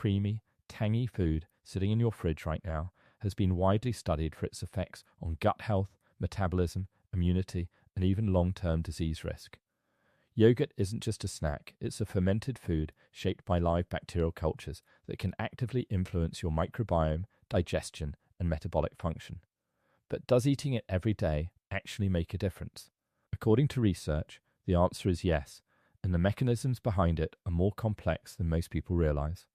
creamy, tangy food sitting in your fridge right now has been widely studied for its effects on gut health, metabolism, immunity, and even long-term disease risk. Yogurt isn't just a snack, it's a fermented food shaped by live bacterial cultures that can actively influence your microbiome, digestion, and metabolic function. But does eating it every day actually make a difference? According to research, the answer is yes, and the mechanisms behind it are more complex than most people realize.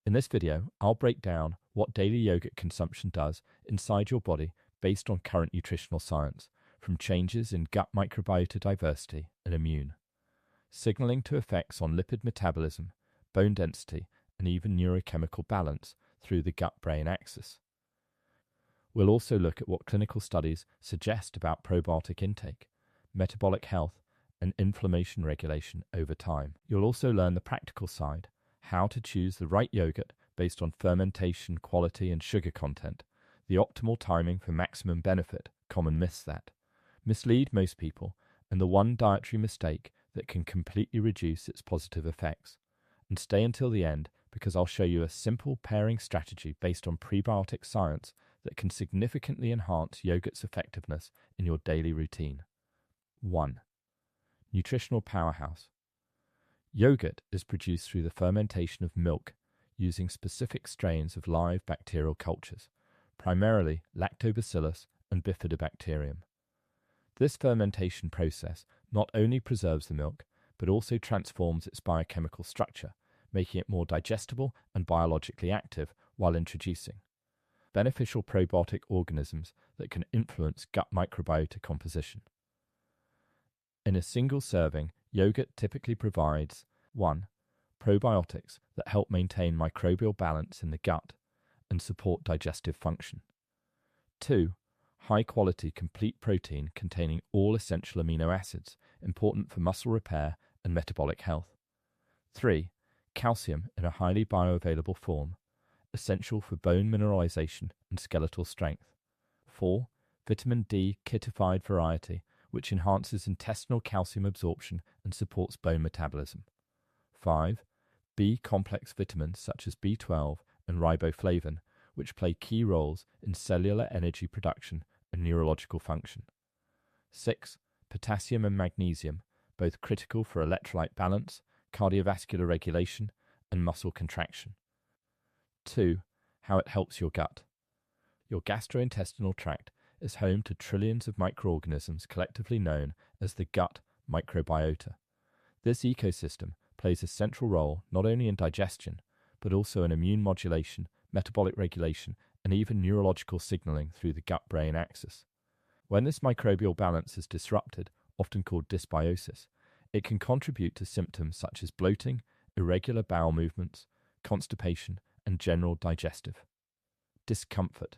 In this video, I'll break down what daily yogurt consumption does inside your body based on current nutritional science, from changes in gut microbiota diversity and immune signaling to effects on lipid metabolism, bone density, and even neurochemical balance through the gut-brain axis. We'll also look at what clinical studies suggest about probiotic intake, metabolic health, and inflammation regulation over time. You'll also learn the practical side, how to choose the right yogurt based on fermentation, quality, and sugar content, the optimal timing for maximum benefit, common myths that mislead most people, and the one dietary mistake that can completely reduce its positive effects. And stay until the end, because I'll show you a simple pairing strategy based on prebiotic science that can significantly enhance yogurt's effectiveness in your daily routine. 1. Nutritional powerhouse. Yogurt is produced through the fermentation of milk using specific strains of live bacterial cultures, primarily Lactobacillus and Bifidobacterium. This fermentation process not only preserves the milk, but also transforms its biochemical structure, making it more digestible and biologically active while introducing beneficial probiotic organisms that can influence gut microbiota composition. In a single serving, yogurt typically provides 1. Probiotics that help maintain microbial balance in the gut and support digestive function. 2. High-quality complete protein containing all essential amino acids important for muscle repair and metabolic health. 3. Calcium in a highly bioavailable form, essential for bone mineralization and skeletal strength. 4. Vitamin D kitified variety, which enhances intestinal calcium absorption and supports bone metabolism. 5. B-complex vitamins such as B12 and riboflavin, which play key roles in cellular energy production and neurological function. 6. Potassium and magnesium, both critical for electrolyte balance, cardiovascular regulation, and muscle contraction. 2. How it helps your gut. Your gastrointestinal tract is home to trillions of microorganisms collectively known as the gut microbiota. This ecosystem plays a central role not only in digestion, but also in immune modulation, metabolic regulation, and even neurological signaling through the gut-brain axis. When this microbial balance is disrupted, often called dysbiosis, it can contribute to symptoms such as bloating, irregular bowel movements, constipation, and general digestive discomfort.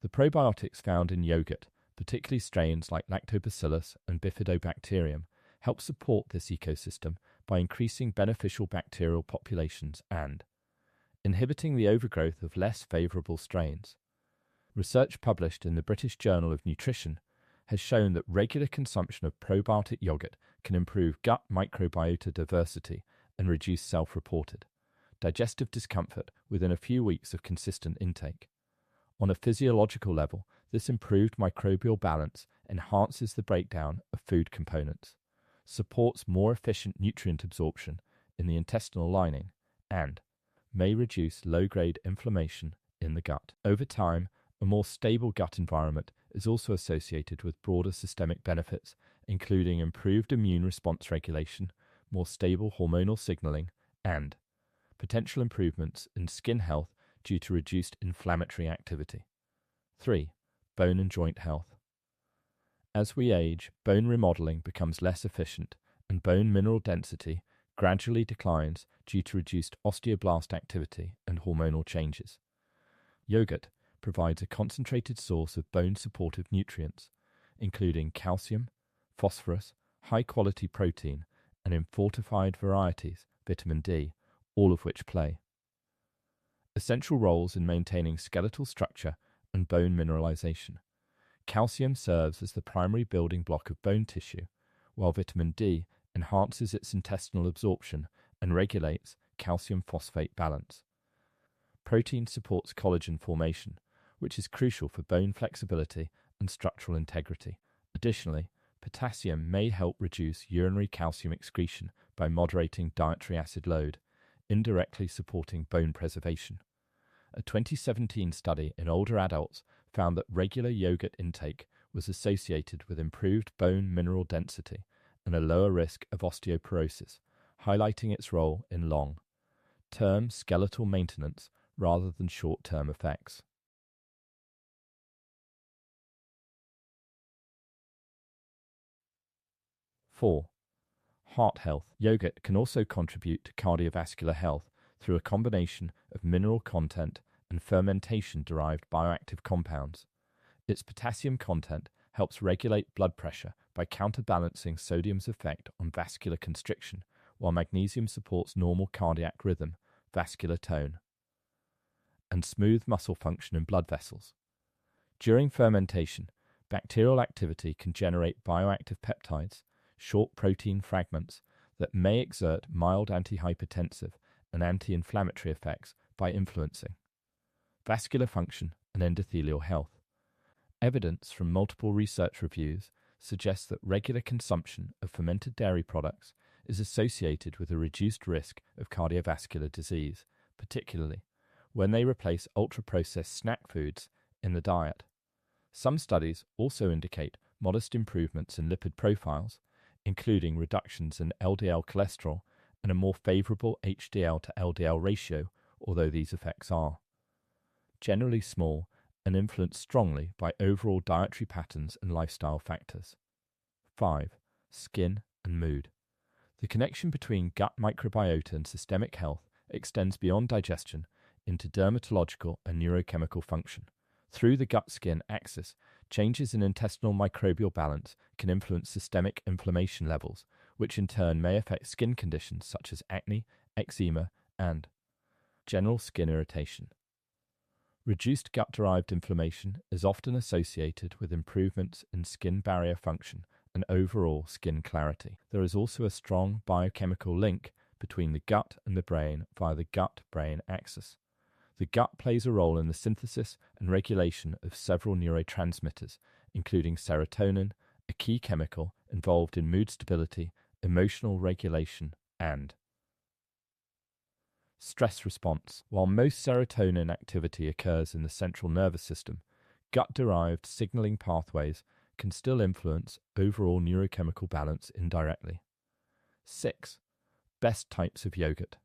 The probiotics found in yogurt, particularly strains like Lactobacillus and Bifidobacterium, help support this ecosystem by increasing beneficial bacterial populations and inhibiting the overgrowth of less favorable strains. Research published in the British Journal of Nutrition has shown that regular consumption of probiotic yogurt can improve gut microbiota diversity and reduce self-reported digestive discomfort within a few weeks of consistent intake. On a physiological level, this improved microbial balance enhances the breakdown of food components, supports more efficient nutrient absorption in the intestinal lining, and may reduce low-grade inflammation in the gut. Over time, a more stable gut environment is also associated with broader systemic benefits, including improved immune response regulation, more stable hormonal signaling, and potential improvements in skin health due to reduced inflammatory activity. 3. Bone and joint health. As we age, bone remodeling becomes less efficient, and bone mineral density gradually declines due to reduced osteoblast activity and hormonal changes. Yogurt provides a concentrated source of bone-supportive nutrients, including calcium, phosphorus, high-quality protein, and in fortified varieties, vitamin D, all of which play essential roles in maintaining skeletal structure and bone mineralization. Calcium serves as the primary building block of bone tissue, while vitamin D enhances its intestinal absorption and regulates calcium phosphate balance. Protein supports collagen formation, which is crucial for bone flexibility and structural integrity. Additionally, potassium may help reduce urinary calcium excretion by moderating dietary acid load, indirectly supporting bone preservation. A 2017 study in older adults found that regular yogurt intake was associated with improved bone mineral density and a lower risk of osteoporosis, highlighting its role in long-term skeletal maintenance rather than short-term effects. Four, heart health. Yogurt can also contribute to cardiovascular health through a combination of mineral content and fermentation-derived bioactive compounds. Its potassium content helps regulate blood pressure by counterbalancing sodium's effect on vascular constriction, while magnesium supports normal cardiac rhythm, vascular tone, and smooth muscle function in blood vessels. During fermentation, bacterial activity can generate bioactive peptides, short protein fragments that may exert mild antihypertensive and anti-inflammatory effects by influencing vascular function and endothelial health. Evidence from multiple research reviews suggests that regular consumption of fermented dairy products is associated with a reduced risk of cardiovascular disease, particularly when they replace ultra-processed snack foods in the diet. Some studies also indicate modest improvements in lipid profiles, including reductions in LDL cholesterol and a more favorable HDL to LDL ratio, although these effects are generally small and influenced strongly by overall dietary patterns and lifestyle factors. 5. Skin and mood. The connection between gut microbiota and systemic health extends beyond digestion into dermatological and neurochemical function. Through the gut-skin axis, changes in intestinal microbial balance can influence systemic inflammation levels, which in turn may affect skin conditions such as acne, eczema, and general skin irritation. Reduced gut-derived inflammation is often associated with improvements in skin barrier function and overall skin clarity. There is also a strong biochemical link between the gut and the brain via the gut-brain axis. The gut plays a role in the synthesis and regulation of several neurotransmitters, including serotonin, a key chemical involved in mood stability, emotional regulation, and stress response. While most serotonin activity occurs in the central nervous system, gut-derived signaling pathways can still influence overall neurochemical balance indirectly. 6. Best types of yogurt.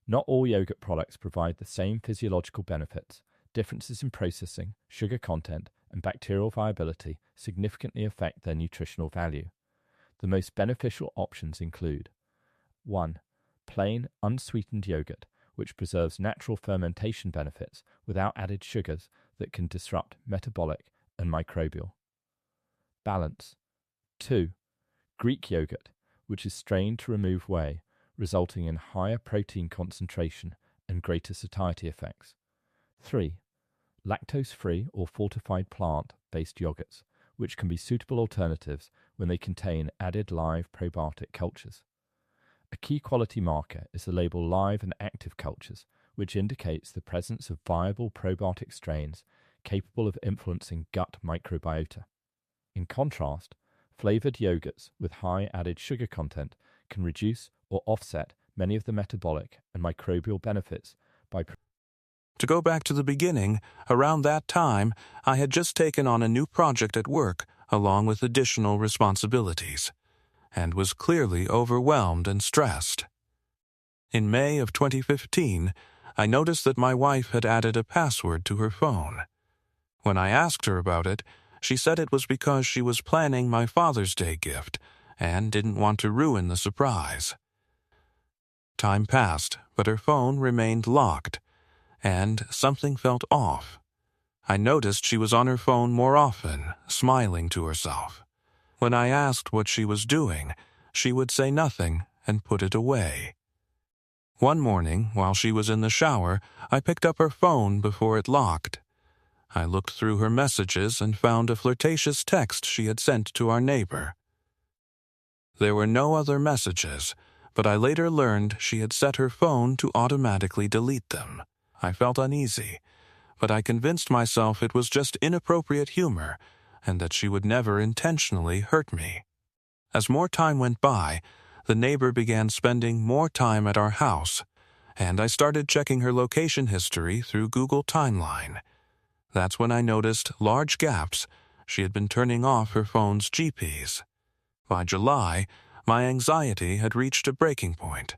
Not all yogurt products provide the same physiological benefits. Differences in processing, sugar content, and bacterial viability significantly affect their nutritional value. The most beneficial options include 1. Plain, unsweetened yogurt, which preserves natural fermentation benefits without added sugars that can disrupt metabolic and microbial balance. 2. Greek yogurt, which is strained to remove whey, resulting in higher protein concentration and greater satiety effects. 3. Lactose-free or fortified plant-based yogurts, which can be suitable alternatives when they contain added live probiotic cultures. A key quality marker is the label live and active cultures, which indicates the presence of viable probiotic strains capable of influencing gut microbiota. In contrast, flavored yogurts with high added sugar content can reduce or offset many of the metabolic and microbial benefits by. To go back to the beginning, around that time, I had just taken on a new project at work along with additional responsibilities, and was clearly overwhelmed and stressed. In May of 2015, I noticed that my wife had added a password to her phone. When I asked her about it, she said it was because she was planning my Father's Day gift and didn't want to ruin the surprise. Time passed, but her phone remained locked, and something felt off. I noticed she was on her phone more often, smiling to herself. When I asked what she was doing, she would say nothing and put it away. One morning, while she was in the shower, I picked up her phone before it locked. I looked through her messages and found a flirtatious text she had sent to our neighbor. There were no other messages, but I later learned she had set her phone to automatically delete them. I felt uneasy, but I convinced myself it was just inappropriate humor and that she would never intentionally hurt me. As more time went by, the neighbor began spending more time at our house, and I started checking her location history through Google Timeline. That's when I noticed large gaps. She had been turning off her phone's GPS. By July, my anxiety had reached a breaking point.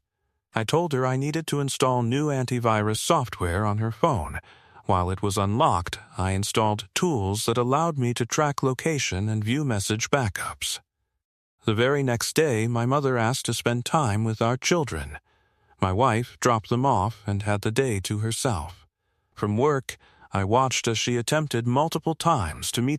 I told her I needed to install new antivirus software on her phone. While it was unlocked, I installed tools that allowed me to track location and view message backups. The very next day, my mother asked to spend time with our children. My wife dropped them off and had the day to herself. From work, I watched as she attempted multiple times to meet